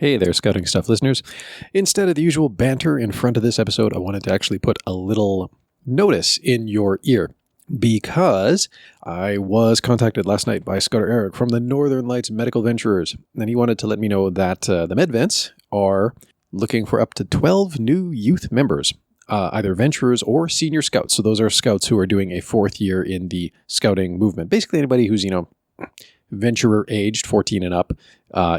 Hey there, Scouting Stuff listeners. Instead of the usual banter in front of this episode, I wanted to actually put a little notice in your ear because I was contacted last night by Scouter Eric from the Northern Lights Medical Venturers, and he wanted to let me know that the MedVents are looking for up to 12 new youth members, either venturers or senior scouts. So those are scouts who are doing a fourth year in the scouting movement. Basically anybody who's, venturer aged 14 and up,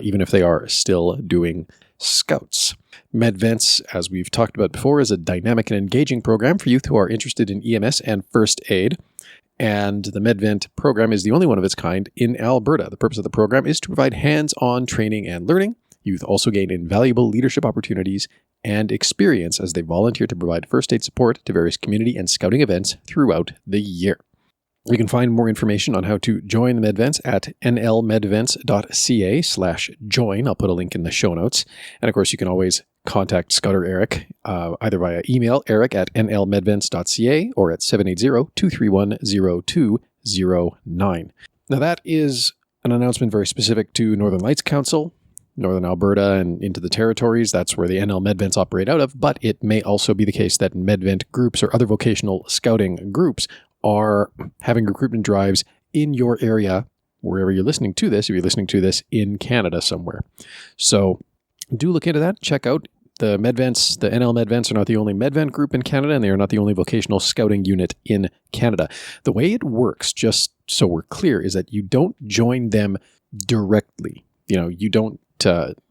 even if they are still doing scouts. MedVents, as we've talked about before, is a dynamic and engaging program for youth who are interested in EMS and first aid. And the MedVent program is the only one of its kind in Alberta. The purpose of the program is to provide hands-on training and learning. Youth also gain invaluable leadership opportunities and experience as they volunteer to provide first aid support to various community and scouting events throughout the year. You can find more information on how to join the MedVents at nlmedvents.ca/join. I'll put a link in the show notes. And of course, you can always contact Scouter Eric, either via email, eric@nlmedvents.ca, or at 780-231-0209. Now that is an announcement very specific to Northern Lights Council, Northern Alberta, and into the territories. That's where the NL MedVents operate out of, but it may also be the case that MedVent groups or other vocational scouting groups are having recruitment drives in your area, wherever you're listening to this, if you're listening to this in Canada somewhere. So do look into that. Check out the MedVents. The NL MedVents are not the only MedVent group in Canada, and they are not the only vocational scouting unit in Canada. The way it works, just so we're clear, is that you don't join them directly. You don't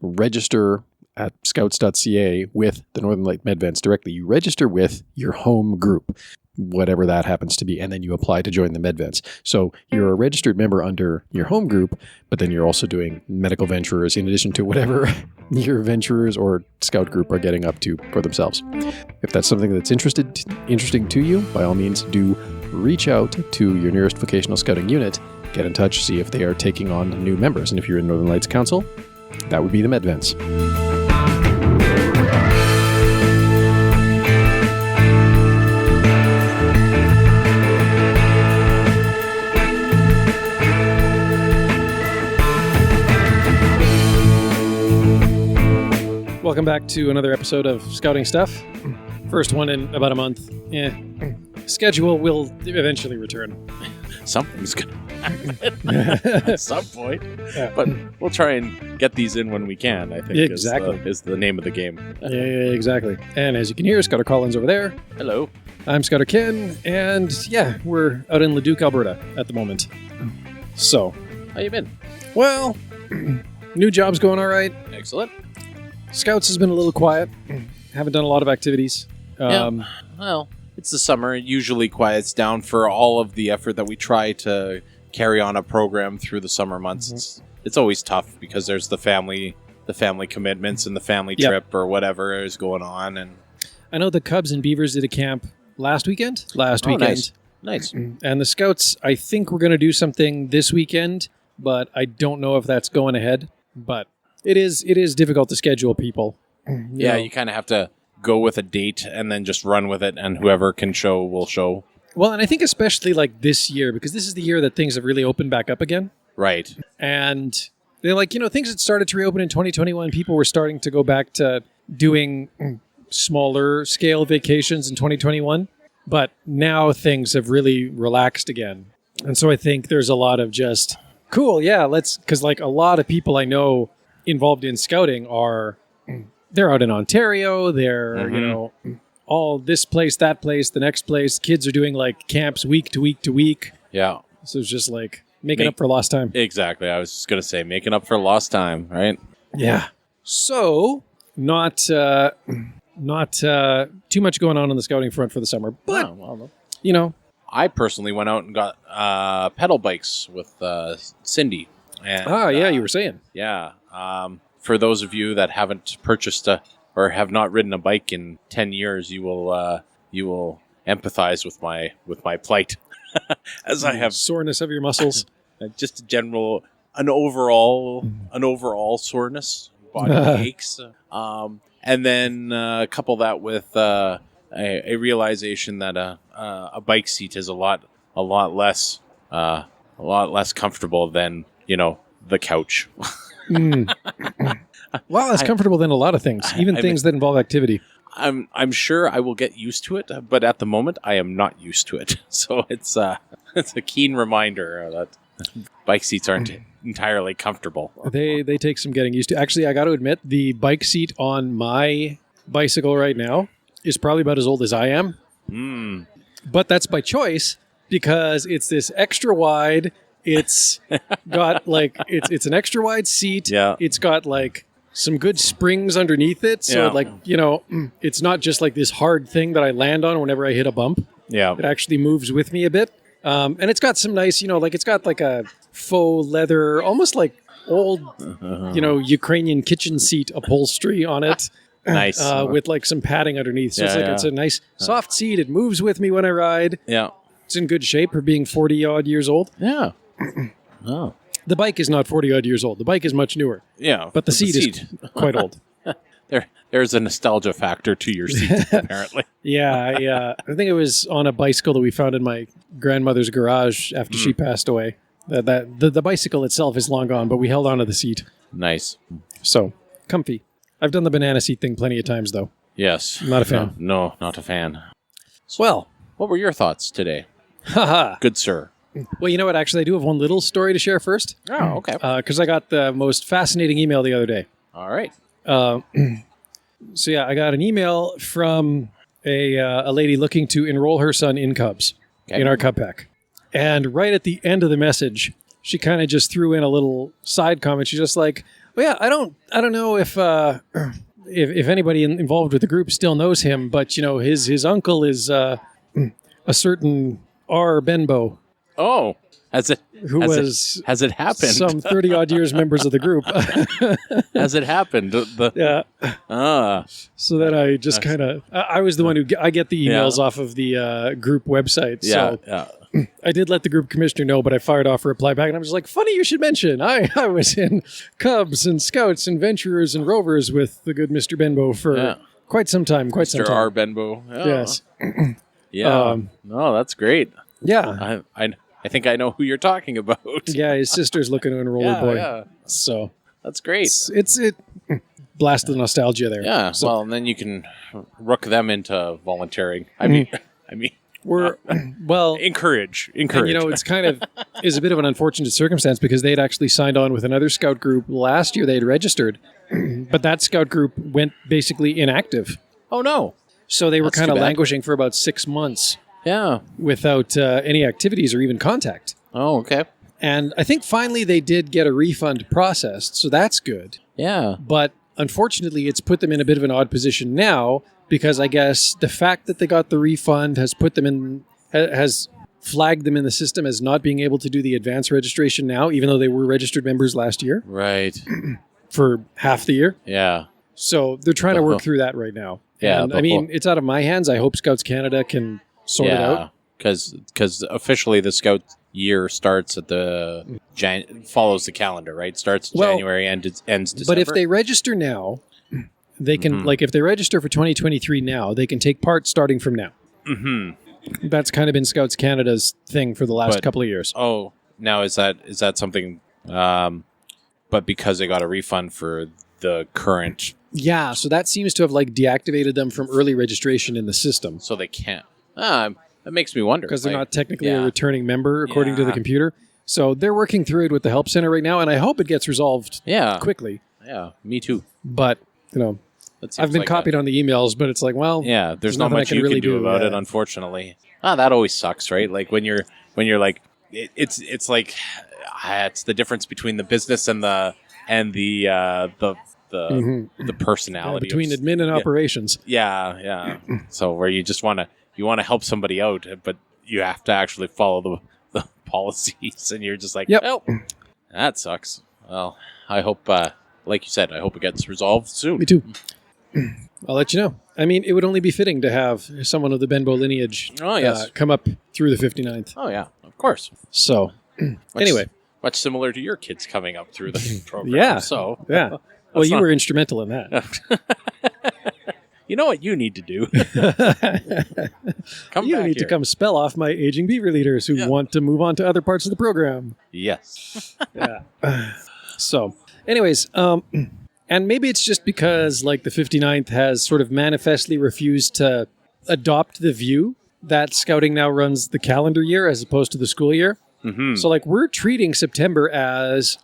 register at scouts.ca with the Northern Light MedVents directly. You register with your home group, whatever that happens to be, and then you apply to join the MedVents. So you're a registered member under your home group, but then you're also doing medical venturers in addition to whatever your venturers or scout group are getting up to for themselves. If that's something that's interesting to you, by all means, do reach out to your nearest vocational scouting unit, get in touch, see if they are taking on new members. And if you're in Northern Lights Council, that would be the MedVents. Welcome back to another episode of Scouting Stuff. First one in about a month. Schedule will eventually return. Something's going to happen at some point. Yeah. But we'll try and get these in when we can, I think, exactly. is the name of the game. Yeah, exactly. And as you can hear, Scouter Colin's over there. Hello. I'm Scouter Ken, and we're out in Leduc, Alberta at the moment. So. How you been? Well, new job's going all right. Excellent. Scouts has been a little quiet. Haven't done a lot of activities. Well, it's the summer. It usually quiets down for all of the effort that we try to carry on a program through the summer months. Mm-hmm. It's always tough because there's the family commitments and the family trip or whatever is going on. And I know the Cubs and Beavers did a camp last weekend. Nice. And the Scouts, I think we're going to do something this weekend, but I don't know if that's going ahead. But it is difficult to schedule people. You kind of have to go with a date and then just run with it, and whoever can show will show. Well, and I think especially like this year, because this is the year that things have really opened back up again. Right. And they're like, things had started to reopen in 2021. People were starting to go back to doing smaller scale vacations in 2021. But now things have really relaxed again. And so I think there's a lot of just, cool, because like a lot of people I know involved in scouting they're out in Ontario, they're, all this place, that place, the next place. Kids are doing like camps week to week to week. Yeah. So it's just like making up for lost time. Exactly. I was just going to say making up for lost time, right? Yeah. So not too much going on the scouting front for the summer, but, I personally went out and got pedal bikes with Cindy. And, you were saying. Yeah. For those of you that haven't purchased or have not ridden a bike in 10 years, you will empathize with my plight, as I have soreness of your muscles, just an overall soreness, body aches, and then couple that with a realization that a bike seat is a lot less comfortable than the couch. Well, it's comfortable than a lot of things, even things that involve activity. I'm sure I will get used to it, but at the moment I am not used to it. So it's a keen reminder that bike seats aren't entirely comfortable. They take some getting used to. Actually, I got to admit, the bike seat on my bicycle right now is probably about as old as I am. But that's by choice because it's this extra wide. It's got like it's an extra wide seat. Yeah. It's got like some good springs underneath it. So like, it's not just like this hard thing that I land on whenever I hit a bump. Yeah. It actually moves with me a bit. And it's got some nice, like it's got like a faux leather, almost like old, Ukrainian kitchen seat upholstery on it. Nice. With like some padding underneath. So Yeah, it's a nice soft seat. It moves with me when I ride. Yeah. It's in good shape for being 40 odd years old. Yeah. Oh. The bike is not 40 odd years old. The bike is much newer. Yeah. But the seat is quite old. There's a nostalgia factor to your seat, apparently. Yeah. I think it was on a bicycle that we found in my grandmother's garage after she passed away. The bicycle itself is long gone, but we held onto the seat. Nice. So, comfy. I've done the banana seat thing plenty of times, though. Yes. Not a fan. No, not a fan. Well. What were your thoughts today? Haha. Good sir. Well, you know what? Actually, I do have one little story to share first. Oh, okay. Because I got the most fascinating email the other day. All right. So yeah, I got an email from a lady looking to enroll her son in Cubs, in our Cub Pack. And right at the end of the message, she kind of just threw in a little side comment. She's just like, "Well, yeah, I don't know if anybody involved with the group still knows him, but his uncle is a certain R. Benbow." Oh, has it happened? Some 30 odd years members of the group. Has it happened? Yeah. So then I just kind of, I was the one who, I get the emails off of the group website. Yeah. So I did let the group commissioner know, but I fired off a reply back and I was like, funny you should mention, I was in Cubs and Scouts and Venturers and Rovers with the good Mr. Benbow for quite some time. Mr. R. Benbow. Oh. Yes. Yeah. No, that's great. Yeah. I think I know who you're talking about. Yeah, his sister's looking to enroll her boy. Yeah. So that's great. It blast the nostalgia there. Yeah. So, well, and then you can rook them into volunteering. I mean, we're well encourage. And, it's kind of is a bit of an unfortunate circumstance because they had actually signed on with another scout group last year. They had registered, but that scout group went basically inactive. Oh no! So they were kind of languishing for about 6 months. Yeah. Without any activities or even contact. Oh, okay. And I think finally they did get a refund processed, so that's good. Yeah. But unfortunately, it's put them in a bit of an odd position now because I guess the fact that they got the refund has put them in, has flagged them in the system as not being able to do the advance registration now, even though they were registered members last year. Right. For half the year. Yeah. So they're trying to work through that right now. Yeah. And I mean, it's out of my hands. I hope Scouts Canada can sort it out. Because officially the Scout year starts at the follows the calendar, right? Starts January and ends December. But if they register now, they can if they register for 2023 now, they can take part starting from now. Mm-hmm. That's kind of been Scouts Canada's thing for the last couple of years. Oh, now is that something? But because they got a refund for the current. Yeah, so that seems to have deactivated them from early registration in the system. So they can't. That makes me wonder. Because they're not technically a returning member, according to the computer. So they're working through it with the Help Center right now, and I hope it gets resolved quickly. Yeah, me too. But, I've been copied on the emails, but it's like, well... Yeah, there's not much you can do about it, unfortunately. That always sucks, right? Like, when you're like... It's like... it's the difference between the business and the personality. Between admin and operations. Yeah. So where you just want to help somebody out, but you have to actually follow the policies, and you're just like, oh, that sucks. Well, I hope, like you said, I hope it gets resolved soon. Me too. I'll let you know. I mean, it would only be fitting to have someone of the Benbow lineage come up through the 59th. Oh, yeah, of course. So, anyway. Much similar to your kids coming up through the program. Yeah. So, yeah. Well, you were instrumental in that. You know what you need to do? You need to come spell off my aging beaver leaders who want to move on to other parts of the program. Yes. Yeah. So, anyways, And maybe it's just because like the 59th has sort of manifestly refused to adopt the view that scouting now runs the calendar year as opposed to the school year. Mm-hmm. So like we're treating September as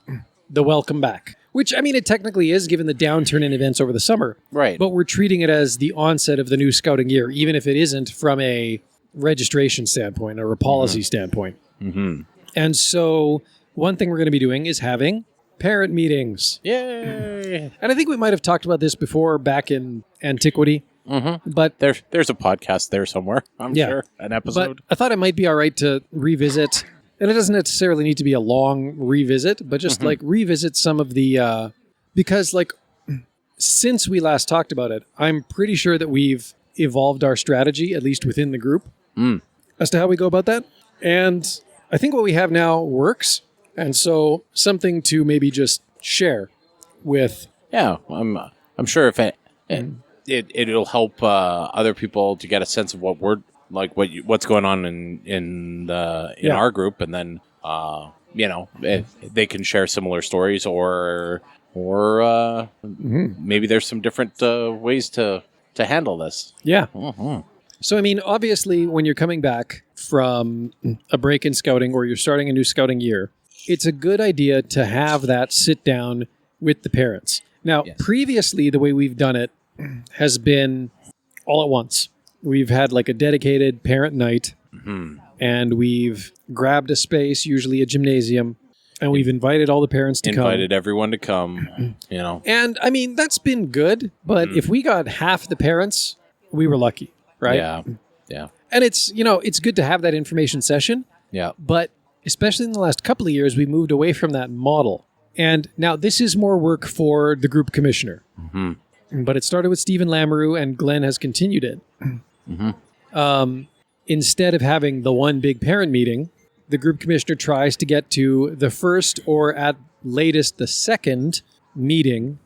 the welcome back, which I mean, it technically is given the downturn in events over the summer, Right. but we're treating it as the onset of the new scouting year, even if it isn't from a registration standpoint or a policy standpoint. Mm-hmm. And so one thing we're going to be doing is having parent meetings. Yay! And I think we might have talked about this before back in antiquity, Mm-hmm. but There's a podcast there somewhere, I'm sure, an but episode. I thought it might be all right to revisit, and it doesn't necessarily need to be a long revisit, but just like revisit some of the, because like since we last talked about it, I'm pretty sure that we've evolved our strategy, at least within the group, as to how we go about that. And I think what we have now works. And so something to maybe just share with. Yeah, I'm sure if it'll help other people to get a sense of what we're like, what's going on in our group, and then if they can share similar stories, or maybe there's some different ways to handle this. Yeah. Mm-hmm. So, I mean, obviously, when you're coming back from a break in scouting or you're starting a new scouting year, it's a good idea to have that sit down with the parents. Now, previously, the way we've done it has been all at once. We've had like a dedicated parent night, and we've grabbed a space, usually a gymnasium, and we've invited all the parents to come. Invited everyone to come, And, I mean, that's been good, but if we got half the parents, we were lucky, right? Yeah. And it's, it's good to have that information session, Yeah. but especially in the last couple of years, we moved away from that model. And now this is more work for the group commissioner. But it started with Stephen Lamoureux, and Glenn has continued it. Instead of having the one big parent meeting, the group commissioner tries to get to the first or at latest the second meeting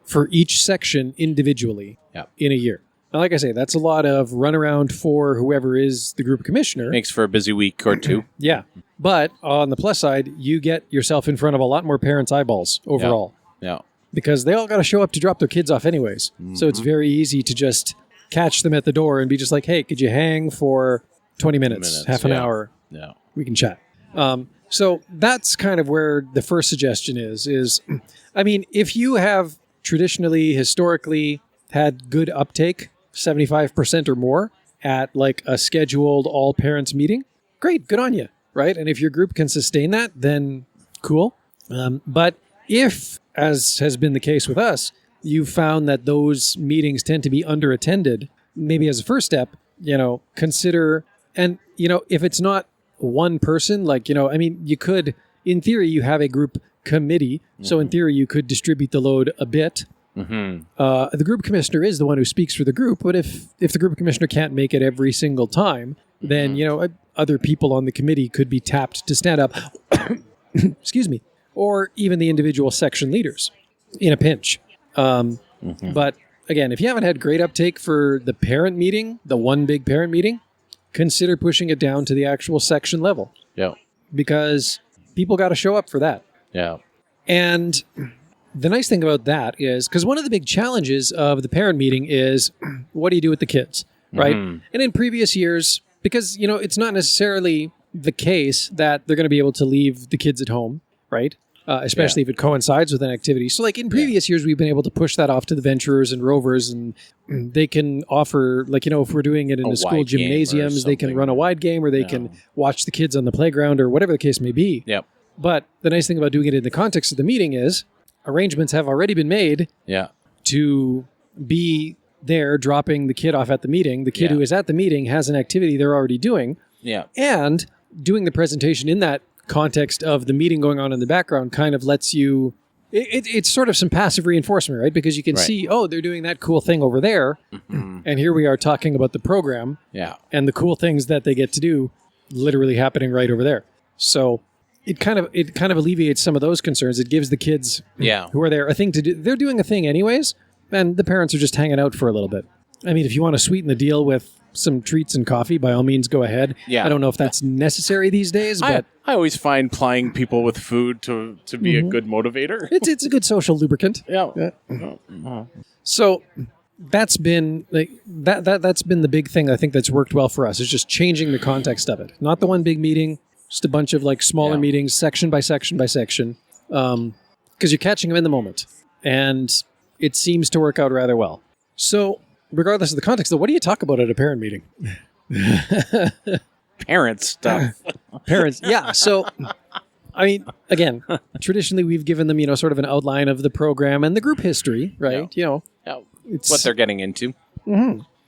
for each section individually in a year. Now, like I say, that's a lot of runaround for whoever is the group commissioner. Makes for a busy week or two. Yeah. But on the plus side, you get yourself in front of a lot more parents' eyeballs overall. Yeah. Because they all got to show up to drop their kids off anyways. So it's very easy to just catch them at the door and be just like, hey, could you hang for 20 minutes, half an hour? Yeah. We can chat. So that's kind of where the first suggestion is, I mean, if you have traditionally, historically had good uptake, 75% or more at like a scheduled all parents meeting, great, good on you, right? And if your group can sustain that, then cool. But if, as has been the case with us, you've found that those meetings tend to be underattended, maybe as a first step, consider, and, if it's not one person, like, I mean, you could, in theory, you have a group committee. So in theory, you could distribute the load a bit. The group commissioner is the one who speaks for the group, but if the group commissioner can't make it every single time, then, other people on the committee could be tapped to stand up, excuse me, or even the individual section leaders in a pinch. But again, if you haven't had great uptake for the parent meeting, the one big parent meeting, consider pushing it down to the actual section level. Yeah. Because people got to show up for that. Yeah. And the nice thing about that is, because one of the big challenges of the parent meeting is, what do you do with the kids, right? And in previous years, because, it's not necessarily the case that they're going to be able to leave the kids at home, right? Especially if it coincides with an activity. So like in previous years, we've been able to push that off to the venturers and rovers, and they can offer, like, if we're doing it in the school gymnasiums, they can run a wide game, or they can watch the kids on the playground, or whatever the case may be. Yep. But the nice thing about doing it in the context of the meeting is arrangements have already been made to be there dropping the kid off at the meeting. The kid who is at the meeting has an activity they're already doing. Yeah. And doing the presentation in that context of the meeting going on in the background kind of lets you, it's sort of some passive reinforcement, right? Because you can see, oh, they're doing that cool thing over there. And here we are talking about the program and the cool things that they get to do literally happening right over there. So it kind of alleviates some of those concerns. It gives the kids who are there a thing to do. They're doing a thing anyways, and the parents are just hanging out for a little bit. I mean, if you want to sweeten the deal with some treats and coffee, by all means, go ahead. Yeah. I don't know if that's necessary these days, but I always find plying people with food to be a good motivator. it's a good social lubricant. Yeah. So that's been like that's been the big thing I think that's worked well for us, is just changing the context of it. Not the one big meeting, just a bunch of like smaller meetings, section by section by section, because you're catching them in the moment, and it seems to work out rather well. So regardless of the context, though, what do you talk about at a parent meeting? Parent stuff. Parents, yeah. So, I mean, again, traditionally we've given them, sort of an outline of the program and the group history, right? Yeah. It's What they're getting into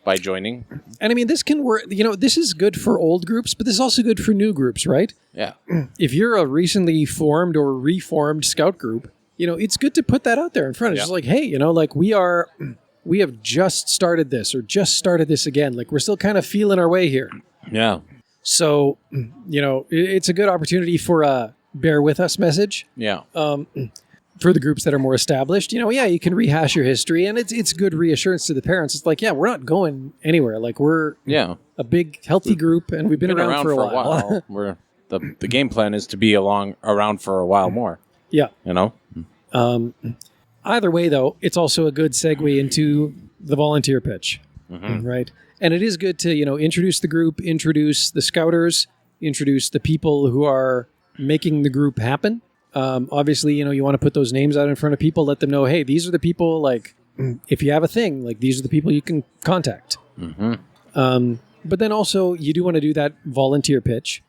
by joining. And I mean, this can work. This is good for old groups, but this is also good for new groups, right? Yeah. If you're a recently formed or reformed scout group, it's good to put that out there in front. It's just like, hey, like we have just started this or just started this again. Like we're still kind of feeling our way here. Yeah. So, it's a good opportunity for a bear with us message. Yeah. For the groups that are more established, you can rehash your history, and it's good reassurance to the parents. It's like, we're not going anywhere. Like we're a big, healthy group, and we've been around for a while. We're the game plan is to be around for a while more. Yeah. Either way, though, it's also a good segue into the volunteer pitch, right? And it is good to, introduce the group, introduce the scouters, introduce the people who are making the group happen. Obviously, you want to put those names out in front of people, let them know, hey, these are the people, like, if you have a thing, like, these are the people you can contact. But then also, you do want to do that volunteer pitch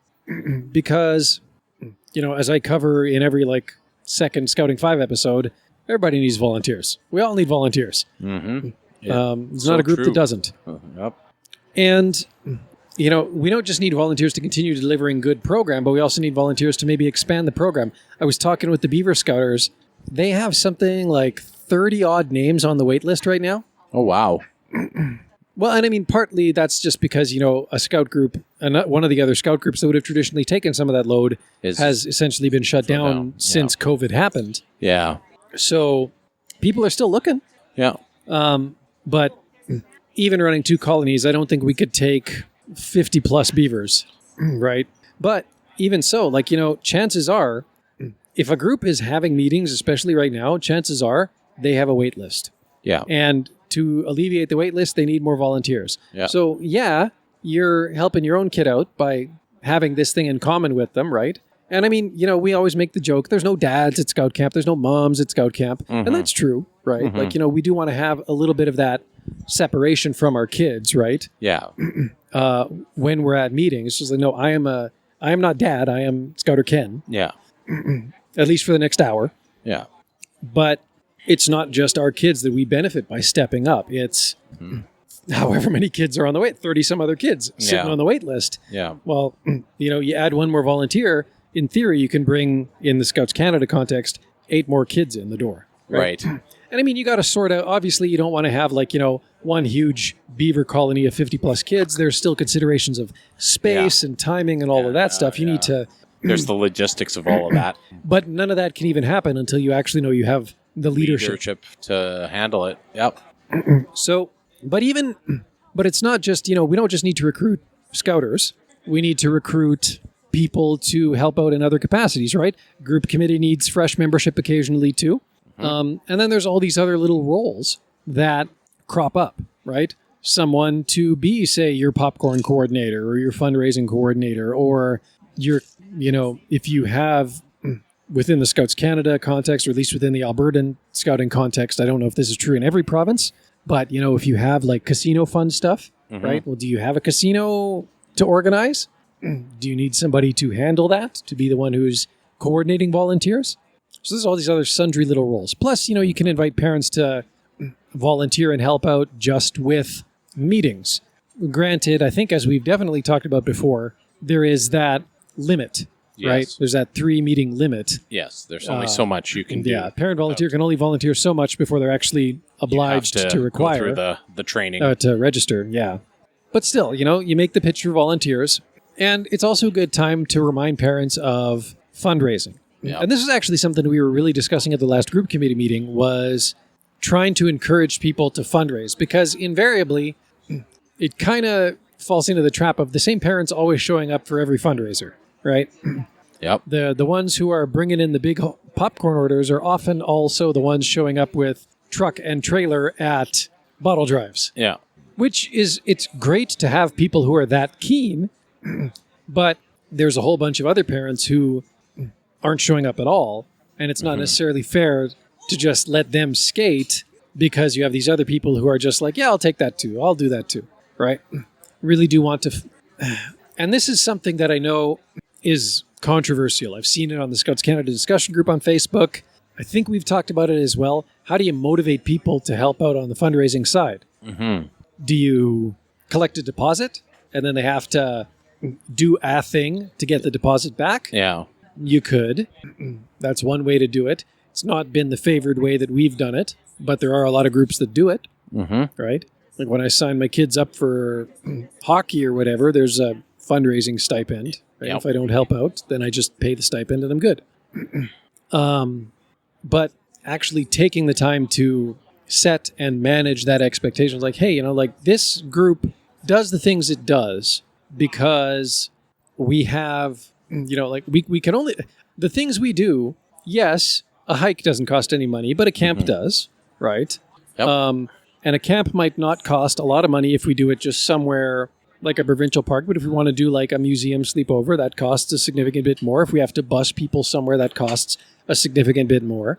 because, as I cover in every, like, second Scouting 5 episode, everybody needs volunteers. We all need volunteers. There's not a group that doesn't. Yep. And, we don't just need volunteers to continue delivering good program, but we also need volunteers to maybe expand the program. I was talking with the Beaver Scouters. They have something like 30 odd names on the wait list right now. Oh, wow. Well, and I mean, partly that's just because, a scout group, and one of the other scout groups that would have traditionally taken some of that load has essentially been shut down since COVID happened. Yeah. So people are still looking. Yeah. But even running 2 colonies, I don't think we could take 50 plus beavers, right? But even so, like, chances are, if a group is having meetings, especially right now, chances are they have a wait list. Yeah. And to alleviate the wait list, they need more volunteers. Yeah. So, you're helping your own kid out by having this thing in common with them, right? And I mean, we always make the joke, there's no dads at scout camp, there's no moms at scout camp. And that's true, right? Like, we do want to have a little bit of that separation from our kids, right? Yeah. When we're at meetings. It's just like, no, I am not dad, I am Scouter Ken. Yeah. At least for the next hour. Yeah. But it's not just our kids that we benefit by stepping up. It's however many kids are on the wait, 30 some other kids sitting on the wait list. Yeah. Well, you add one more volunteer, in theory, you can bring, in the Scouts Canada context, 8 more kids in the door. Right. And I mean, you got to sort out, obviously, you don't want to have like, one huge beaver colony of 50 plus kids. There's still considerations of space and timing and all of that stuff. You need to... There's the logistics of all of that. But none of that can even happen until you actually know you have the leadership to handle it. Yep. So, but it's not just, we don't just need to recruit scouters. We need to recruit people to help out in other capacities, right? Group committee needs fresh membership occasionally too. And then there's all these other little roles that crop up, right? Someone to be, say, your popcorn coordinator or your fundraising coordinator, or your, if you have within the Scouts Canada context, or at least within the Albertan scouting context, I don't know if this is true in every province, but, if you have like casino fund stuff, right? Well, do you have a casino to organize? Do you need somebody to handle that, to be the one who's coordinating volunteers? So there's all these other sundry little roles. Plus, you can invite parents to volunteer and help out just with meetings. Granted, I think as we've definitely talked about before, there is that limit, right? There's that 3 meeting limit. Yes, there's only so much you can do. Yeah, parent volunteer can only volunteer so much before they're actually obliged to require. Go through the training. To register, yeah. But still, you make the pitch for volunteers. And it's also a good time to remind parents of fundraising. Yeah. And this is actually something we were really discussing at the last group committee meeting, was trying to encourage people to fundraise, because invariably it kind of falls into the trap of the same parents always showing up for every fundraiser, right? Yep. The ones who are bringing in the big popcorn orders are often also the ones showing up with truck and trailer at bottle drives. Yeah. Which is, it's great to have people who are that keen, but there's a whole bunch of other parents who aren't showing up at all, and it's not necessarily fair to just let them skate because you have these other people who are just like, yeah, I'll take that too. I'll do that too, right? Really do want to... And this is something that I know is controversial. I've seen it on the Scouts Canada discussion group on Facebook. I think we've talked about it as well. How do you motivate people to help out on the fundraising side? Do you collect a deposit and then they have to do a thing to get the deposit back? Yeah. You could. That's one way to do it. It's not been the favored way that we've done it, but there are a lot of groups that do it, right? Like when I sign my kids up for hockey or whatever, there's a fundraising stipend. Right? If I don't help out, then I just pay the stipend and I'm good. But actually taking the time to set and manage that expectation, like, hey, like this group does the things it does because we have, like we can only, the things we do, yes, a hike doesn't cost any money, but a camp does, right? Yep. And a camp might not cost a lot of money if we do it just somewhere like a provincial park, but if we want to do like a museum sleepover, that costs a significant bit more. If we have to bus people somewhere, that costs a significant bit more.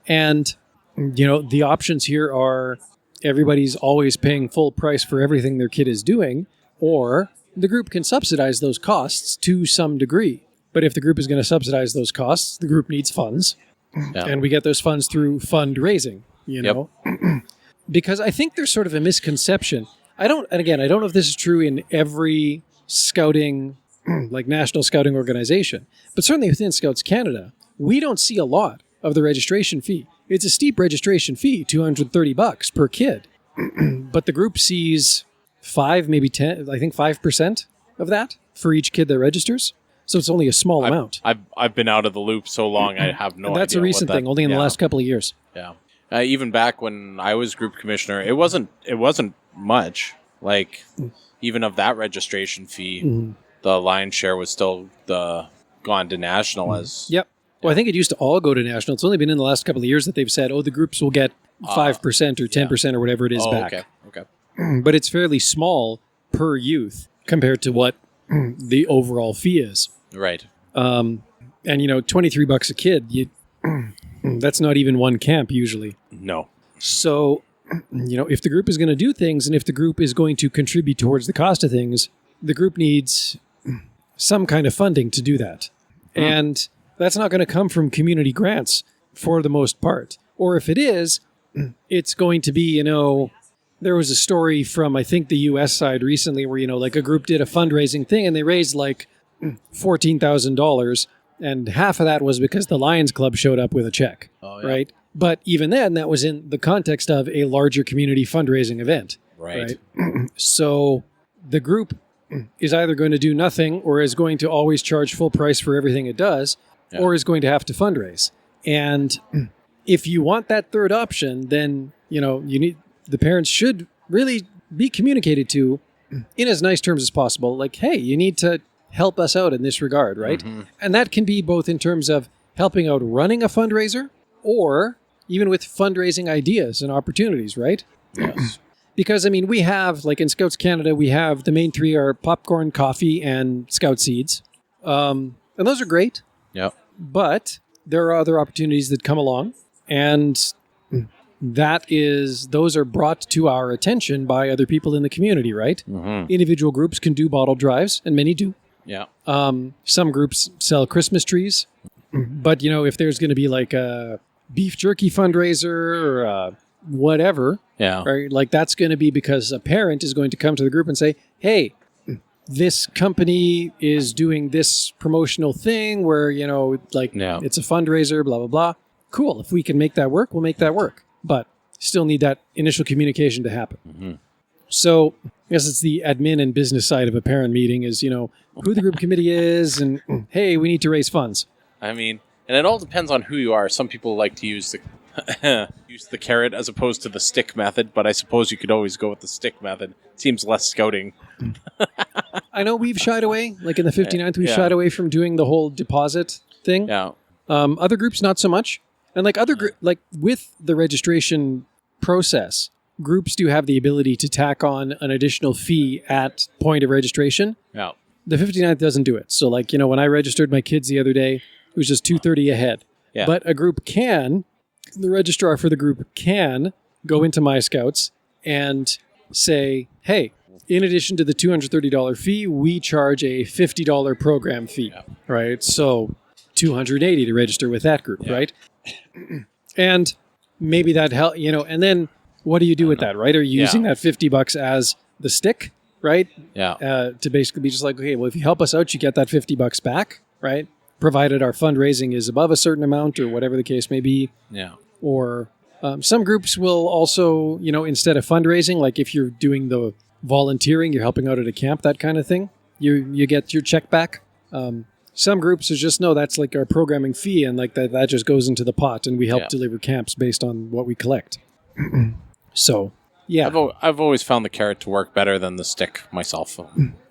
And, the options here are everybody's always paying full price for everything their kid is doing, or the group can subsidize those costs to some degree. But if the group is going to subsidize those costs, the group needs funds. Yeah. And we get those funds through fundraising, know? Because I think there's sort of a misconception. I don't know if this is true in every scouting, like national scouting organization, but certainly within Scouts Canada, we don't see a lot of the registration fee. It's a steep registration fee, $230 per kid. But the group sees 5, maybe 10, I think 5% of that for each kid that registers. So it's only a small amount. I've been out of the loop so long, I have no idea. That's a recent thing, only in the last couple of years. Yeah. Even back when I was group commissioner, it wasn't much. Like, even of that registration fee, the lion's share was still gone to national as... Yep. Well, I think it used to all go to national. It's only been in the last couple of years that they've said, the groups will get 5% or 10% or whatever it is back. Okay. But it's fairly small per youth compared to what the overall fee is. Right. And, $23 a kid, that's not even one camp usually. No. So, if the group is going to do things and if the group is going to contribute towards the cost of things, the group needs some kind of funding to do that. And that's not going to come from community grants for the most part. Or if it is, it's going to be, there was a story from, I think, the U.S. side recently where, like a group did a fundraising thing and they raised like $14,000. And half of that was because the Lions Club showed up with a check, right? But even then, that was in the context of a larger community fundraising event. Right. So the group is either going to do nothing or is going to always charge full price for everything it does, or is going to have to fundraise. And if you want that third option, then, the parents should really be communicated to in as nice terms as possible. Like, hey, you need to help us out in this regard, right? And that can be both in terms of helping out running a fundraiser or even with fundraising ideas and opportunities, right? Yes. Because, we have, like in Scouts Canada, we have the main three are popcorn, coffee, and Scout seeds. And those are great. Yep. But there are other opportunities that come along, and those are brought to our attention by other people in the community, right? Individual groups can do bottle drives, and many do. Yeah. Some groups sell Christmas trees, but if there's going to be like a beef jerky fundraiser or whatever, right? Like that's going to be because a parent is going to come to the group and say, "Hey, this company is doing this promotional thing where it's a fundraiser, blah blah blah." Cool. If we can make that work, we'll make that work. But still need that initial communication to happen. So I guess it's the admin and business side of a parent meeting is, who the group committee is and, hey, we need to raise funds. And it all depends on who you are. Some people like to use Use the carrot as opposed to the stick method, but I suppose you could always go with the stick method. Seems less scouting. I know we've shied away. Like in the 59th, we Yeah. shied away from doing the whole deposit thing. Yeah. Other groups, not so much. And like like with the registration process, groups do have the ability to tack on an additional fee at point of registration. Yeah. The 59th doesn't do it. So like, when I registered my kids the other day, it was just $2.30 a head. Yeah. But a group the registrar for the group can go into My Scouts and say, hey, in addition to the $230 fee, we charge a $50 program fee, right? So $280 to register with that group, right? And maybe that help, and then what do you do with that, right? Are you using that $50 as the stick, right? Yeah. To basically be just like, okay, well, if you help us out, you get that $50 back, right? Provided our fundraising is above a certain amount or whatever the case may be. Yeah. Or some groups will also, instead of fundraising, like if you're doing the volunteering, you're helping out at a camp, that kind of thing, you get your check back. Some groups is just, no, that's like our programming fee, and like that just goes into the pot, and we help deliver camps based on what we collect. So, yeah. I've always found the carrot to work better than the stick myself.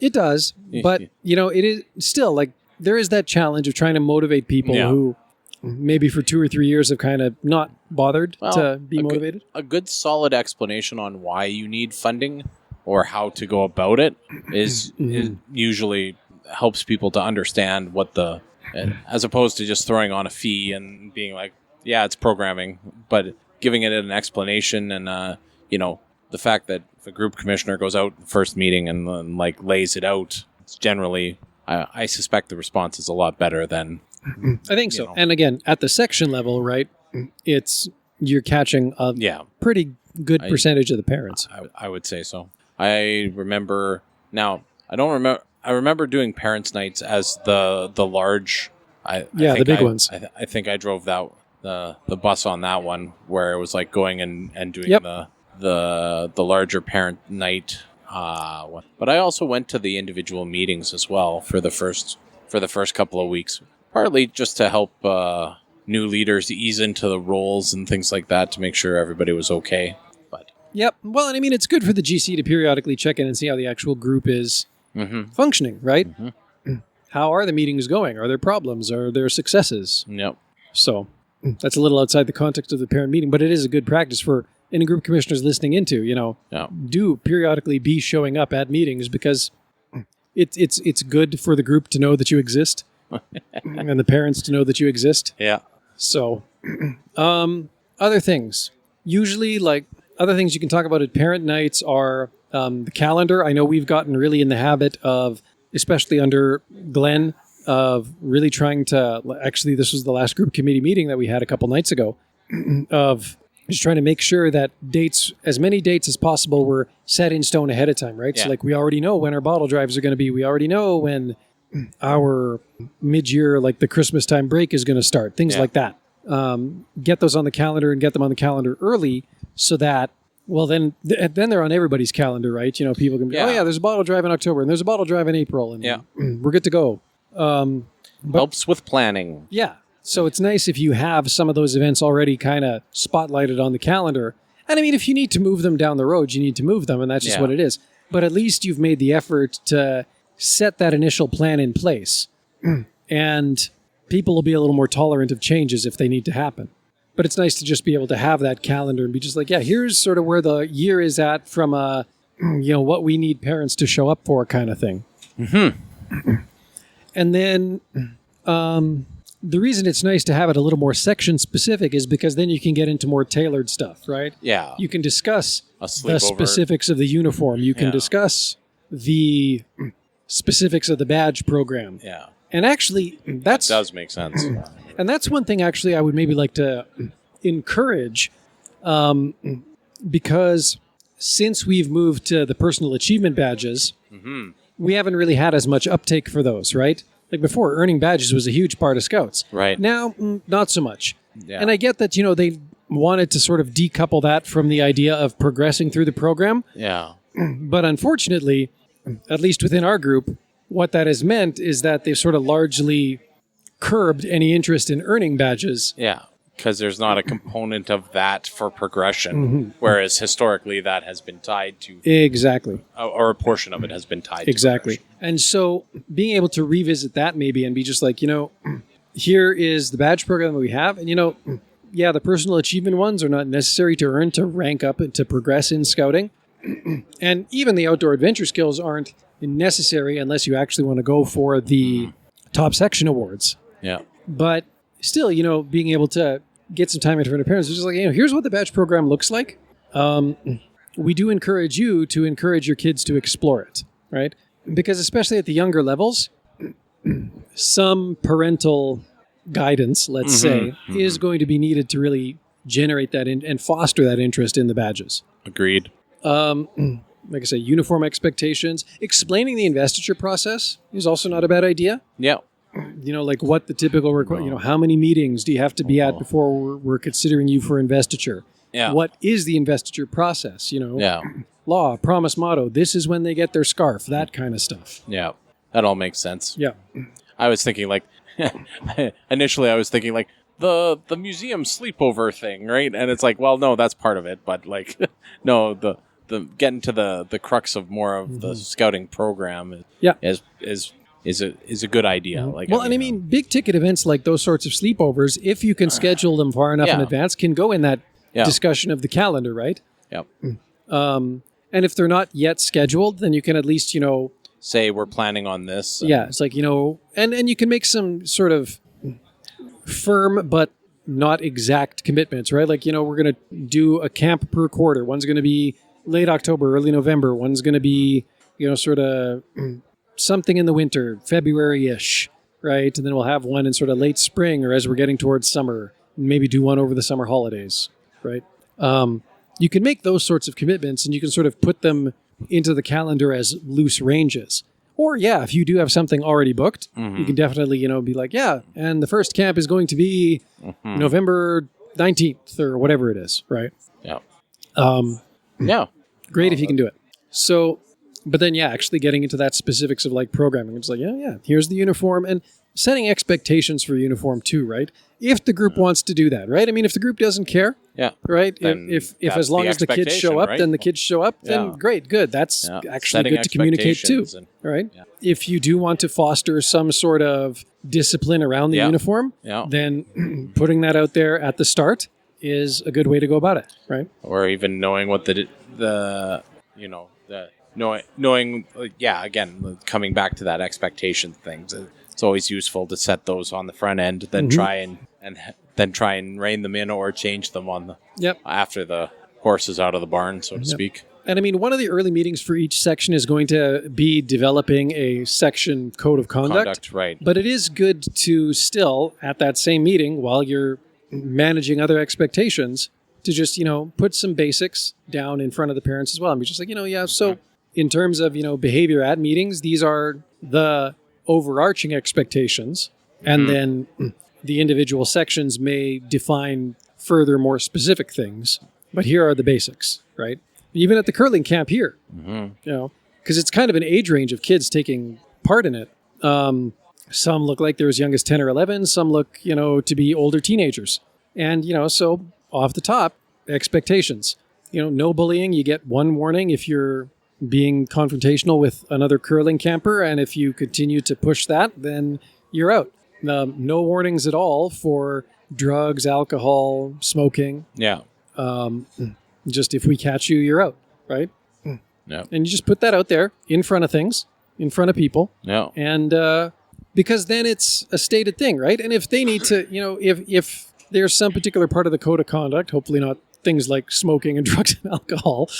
It does, but, it is still, like, there is that challenge of trying to motivate people who maybe for 2 or 3 years have kind of not bothered to be motivated. A good solid explanation on why you need funding or how to go about it is usually helps people to understand what as opposed to just throwing on a fee and being like, yeah, it's programming, but giving it an explanation and, the fact that if a group commissioner goes out the first meeting and like lays it out, it's generally, I suspect the response is a lot better than. I think so. And again, at the section level, right, you're catching a pretty good percentage of the parents. I would say so. I remember I remember doing parents' nights as the large. The big ones. I think I drove the bus on that one where it was like going and doing the larger parent night. But I also went to the individual meetings as well for the first couple of weeks, partly just to help new leaders ease into the roles and things like that to make sure everybody was okay. But well, and I mean, it's good for the GC to periodically check in and see how the actual group is functioning, right? Mm-hmm. How are the meetings going? Are there problems? Are there successes? Yep. So that's a little outside the context of the parent meeting, but it is a good practice for any group commissioners listening into, do periodically be showing up at meetings because it's good for the group to know that you exist and the parents to know that you exist. Yeah. So other things. Usually, like, other things you can talk about at parent nights are the calendar. I know we've gotten really in the habit of, especially under Glenn, of really trying to, actually this was the last group committee meeting that we had a couple nights ago, of just trying to make sure that as many dates as possible were set in stone ahead of time, right? Yeah. So like we already know when our bottle drives are going to be. We already know when our mid-year, like the Christmas time break is going to start, things like that. Get those on the calendar and get them on the calendar early so that, well, then they're on everybody's calendar, right? People can be, oh yeah, there's a bottle drive in October and there's a bottle drive in April and we're good to go. Helps with planning. Yeah. So it's nice if you have some of those events already kind of spotlighted on the calendar. And I mean, if you need to move them down the road, you need to move them, and that's just what it is. But at least you've made the effort to set that initial plan in place. And people will be a little more tolerant of changes if they need to happen. But it's nice to just be able to have that calendar and be just like, yeah, here's sort of where the year is at from a, what we need parents to show up for kind of thing. Mm-hmm. And then the reason it's nice to have it a little more section specific is because then you can get into more tailored stuff, right? Yeah. You can discuss the specifics of the uniform. You can discuss the specifics of the badge program. Yeah. And actually, that does make sense. And that's one thing actually I would maybe like to encourage, because since we've moved to the personal achievement badges, we haven't really had as much uptake for those, right? Like before, earning badges was a huge part of Scouts. Right. Now, not so much. Yeah. And I get that, they wanted to sort of decouple that from the idea of progressing through the program. Yeah. But unfortunately, at least within our group, what that has meant is that they've sort of largely curbed any interest in earning badges. Yeah. because there's not a component of that for progression, whereas historically that has been tied to Exactly. or a portion of it has been tied Exactly. to progression. And so being able to revisit that maybe and be just like, here is the badge program that we have. And, yeah, the personal achievement ones are not necessary to earn to rank up and to progress in scouting. And even the outdoor adventure skills aren't necessary unless you actually want to go for the top section awards. Yeah. But still, being able to get some time in front of parents, it's just like, here's what the badge program looks like. We do encourage you to encourage your kids to explore it, right? Because especially at the younger levels, some parental guidance, let's say, is going to be needed to really generate that and foster that interest in the badges. Agreed. Like I say, uniform expectations. Explaining the investiture process is also not a bad idea. Yeah. Like what the typical how many meetings do you have to be at before we're considering you for investiture? Yeah. What is the investiture process? Yeah. Law, promise, motto. This is when they get their scarf. That kind of stuff. Yeah. That all makes sense. Yeah. I was thinking initially I was thinking the museum sleepover thing, right? And it's like, well, no, that's part of it, but no, the getting to the crux of more of the scouting program is a good idea. Big ticket events like those sorts of sleepovers, if you can schedule them far enough in advance, can go in that discussion of the calendar, right? Yep. And if they're not yet scheduled, then you can at least, say we're planning on this. Yeah, it's like, and you can make some sort of firm but not exact commitments, right? Like, we're going to do a camp per quarter. One's going to be late October, early November. One's going to be, sort of something in the winter, February-ish, right? And then we'll have one in sort of late spring or as we're getting towards summer, maybe do one over the summer holidays, right? You can make those sorts of commitments and you can sort of put them into the calendar as loose ranges. Or, if you do have something already booked, you can definitely, be like, and the first camp is going to be November 19th or whatever it is, right? Yeah. Yeah. Great if you can do it. So, but then, actually getting into that specifics of like programming, it's like, here's the uniform and setting expectations for uniform too, right? If the group wants to do that, right? I mean, if the group doesn't care, right? If as long as the kids show up, right? then the kids show up, then great, good. That's actually good to communicate too, right? Yeah. If you do want to foster some sort of discipline around the uniform, then putting that out there at the start is a good way to go about it, right? Or even knowing what knowing, again, coming back to that expectation things. It's always useful to set those on the front end, then try and rein them in or change them on after the horse is out of the barn, so to speak. And I mean, one of the early meetings for each section is going to be developing a section code of conduct. Right. But it is good to still, at that same meeting, while you're managing other expectations, to just, put some basics down in front of the parents as well. And be just like, so in terms of, behavior at meetings, these are the overarching expectations. And then the individual sections may define further, more specific things. But here are the basics, right? Even at the curling camp here, because it's kind of an age range of kids taking part in it. Some look like they're as young as 10 or 11. Some look, to be older teenagers. And, so off the top, expectations. No bullying. You get one warning if you're being confrontational with another curling camper. And if you continue to push that, then you're out. No warnings at all for drugs, alcohol, smoking. Yeah. Just if we catch you, you're out, right? Yeah. And you just put that out there in front of things, in front of people. Yeah. And because then it's a stated thing, right? And if they need to, if there's some particular part of the code of conduct, hopefully not things like smoking and drugs and alcohol,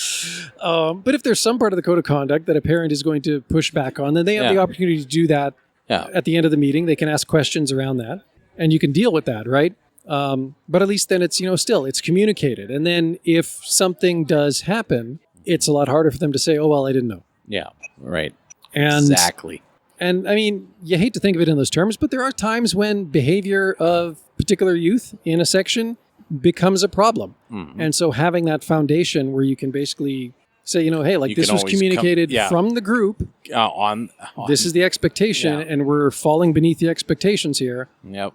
but if there's some part of the code of conduct that a parent is going to push back on, then they have the opportunity to do that at the end of the meeting. They can ask questions around that, and you can deal with that, right? But at least then it's, still it's communicated. And then if something does happen, it's a lot harder for them to say, oh, well, I didn't know. Yeah, right. And, exactly. And I mean, you hate to think of it in those terms, but there are times when behavior of particular youth in a section becomes a problem. Mm-hmm. And so having that foundation where you can basically say, hey, like this was communicated from the group. On this is the expectation, and we're falling beneath the expectations here. Yep.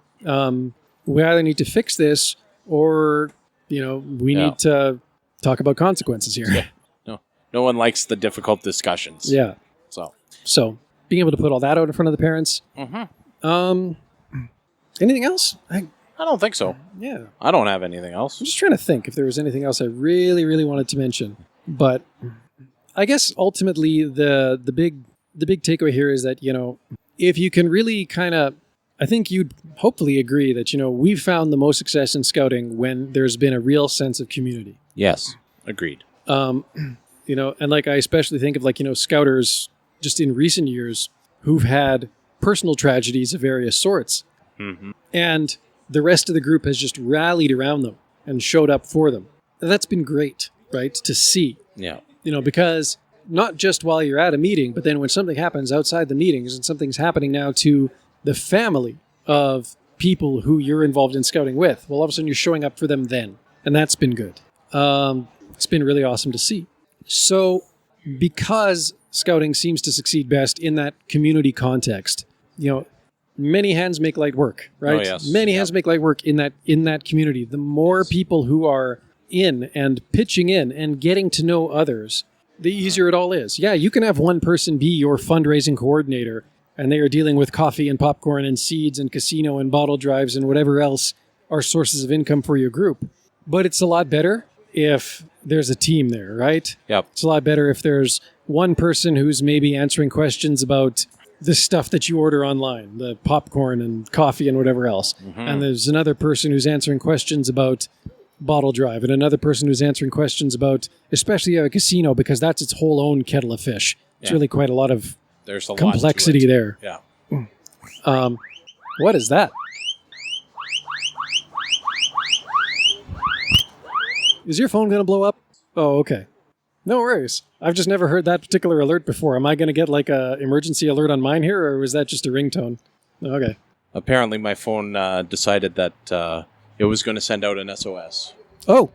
We either need to fix this or, we Yeah. need to talk about consequences here. Yeah. No one likes the difficult discussions. Yeah. So, Being able to put all that out in front of the parents. mhm. Anything else? I don't think so. Yeah. I don't have anything else. I'm just trying to think if there was anything else I really, really wanted to mention. But I guess ultimately the big takeaway here is that, if you can really kind of, I think you'd hopefully agree that, we've found the most success in scouting when there's been a real sense of community. Yes, agreed. And like I especially think of scouters just in recent years who've had personal tragedies of various sorts. Mm-hmm. And the rest of the group has just rallied around them and showed up for them. And that's been great, right? To see, Yeah. because not just while you're at a meeting, but then when something happens outside the meetings and something's happening now to the family of people who you're involved in scouting with, well, all of a sudden you're showing up for them then. And that's been good. It's been really awesome to see. So because scouting seems to succeed best in that community context, many hands make light work, right? Oh, yes. Many hands make light work in that community. The more people who are in and pitching in and getting to know others, the easier it all is. Yeah, you can have one person be your fundraising coordinator, and they are dealing with coffee and popcorn and seeds and casino and bottle drives and whatever else are sources of income for your group. But it's a lot better if there's a team there, right? Yep. It's a lot better if there's one person who's maybe answering questions about the stuff that you order online, the popcorn and coffee and whatever else. Mm-hmm. And there's another person who's answering questions about bottle drive, and another person who's answering questions about, especially a casino, because that's its whole own kettle of fish. It's Yeah. really quite a lot of There's a complexity lot to it. there. Yeah. What is that? Is your phone going to blow up? Oh, okay. No worries. I've just never heard that particular alert before. Am I going to get like a emergency alert on mine here, or was that just a ringtone? Okay. Apparently, my phone decided that it was going to send out an SOS. Oh,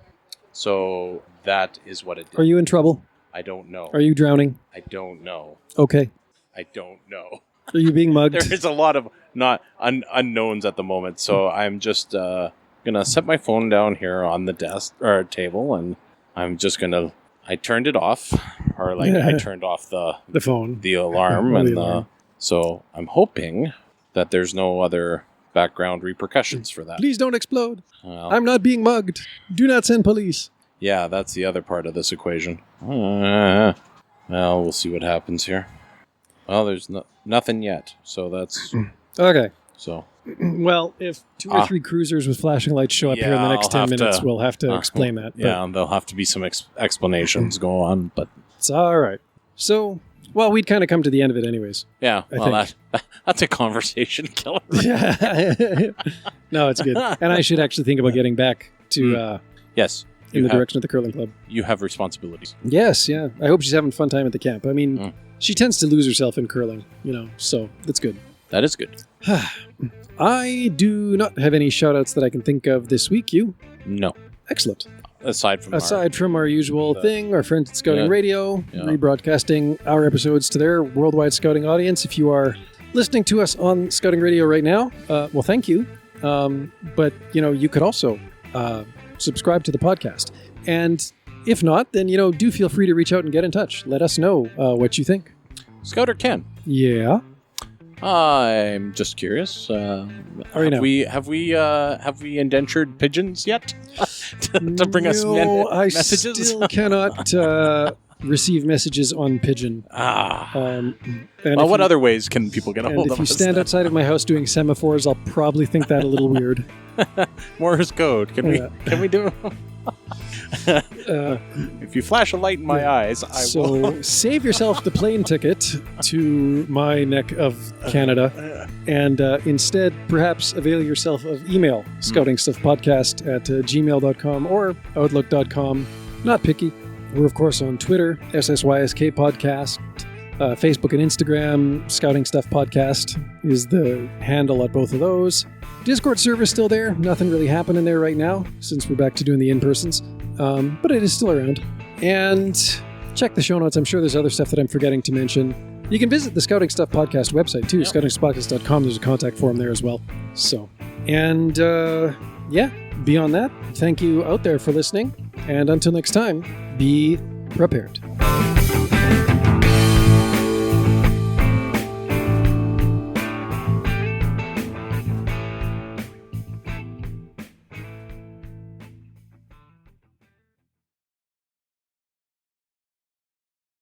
So that is what it did. are you in trouble? I don't know. Are you drowning? I don't know. Okay. I don't know. Are you being mugged? There is a lot of not unknowns at the moment, so I'm just gonna set my phone down here on the desk or table, and I'm just gonna. I turned it off, or like I turned off The phone. the alarm, Oh, the and alarm. so I'm hoping that there's no other background repercussions for that. Please don't explode. Well, I'm not being mugged. Do not send police. yeah, that's the other part of this equation. Well, we'll see what happens here. Well, there's nothing yet, so that's Okay. so. Well, if two or three cruisers with flashing lights show up here in the Yeah, next I'll 10 have minutes, to- we'll have to explain that. But Yeah, there'll have to be some explanations go on, but it's all right. So, well, we'd kind of come to the end of it anyways. yeah, I well, that's a conversation killer. No, it's good. And I should actually think about getting back to Yes, in the direction of the curling club. you have responsibilities. Yes, yeah. I hope she's having a fun time at the camp. I mean, Mm. she tends to lose herself in curling, so that's good. That is good. I do not have any shout-outs that I can think of this week. You? No, Excellent. aside from Aside from our usual thing, our friends at Scouting Yeah. Radio, Yeah. rebroadcasting our episodes to their worldwide scouting audience. If you are listening to us on Scouting Radio right now, well, thank you. But, you could also subscribe to the podcast. And if not, then, do feel free to reach out and get in touch. Let us know what you think. Scouter Ken. Yeah. I'm just curious. Are you Have now? we indentured pigeons yet to bring us No, I messages? still cannot receive messages on Pigeon. And Well, if what you- other ways can people get a And hold if of you us? stand outside of my house doing semaphores, I'll probably think that a little weird. Morse code. Can Yeah. we do? Uh, If you flash a light in my eyes, I will. so save yourself the plane ticket to my neck of Canada, and instead perhaps avail yourself of email, scoutingstuffpodcast at gmail.com or outlook.com. Not picky. We're, of course, on Twitter, SSYSK Podcast, Facebook and Instagram, Scouting Stuff Podcast is the handle at both of those. Discord server's still there. Nothing really happening there right now since we're back to doing the in-persons. But it is still around. And check the show notes. I'm sure there's other stuff that I'm forgetting to mention. You can visit the Scouting Stuff Podcast website too, Yep. scoutingstuffpodcast.com. There's a contact form there as well. So, and yeah, beyond that, thank you out there for listening. And until next time, be prepared.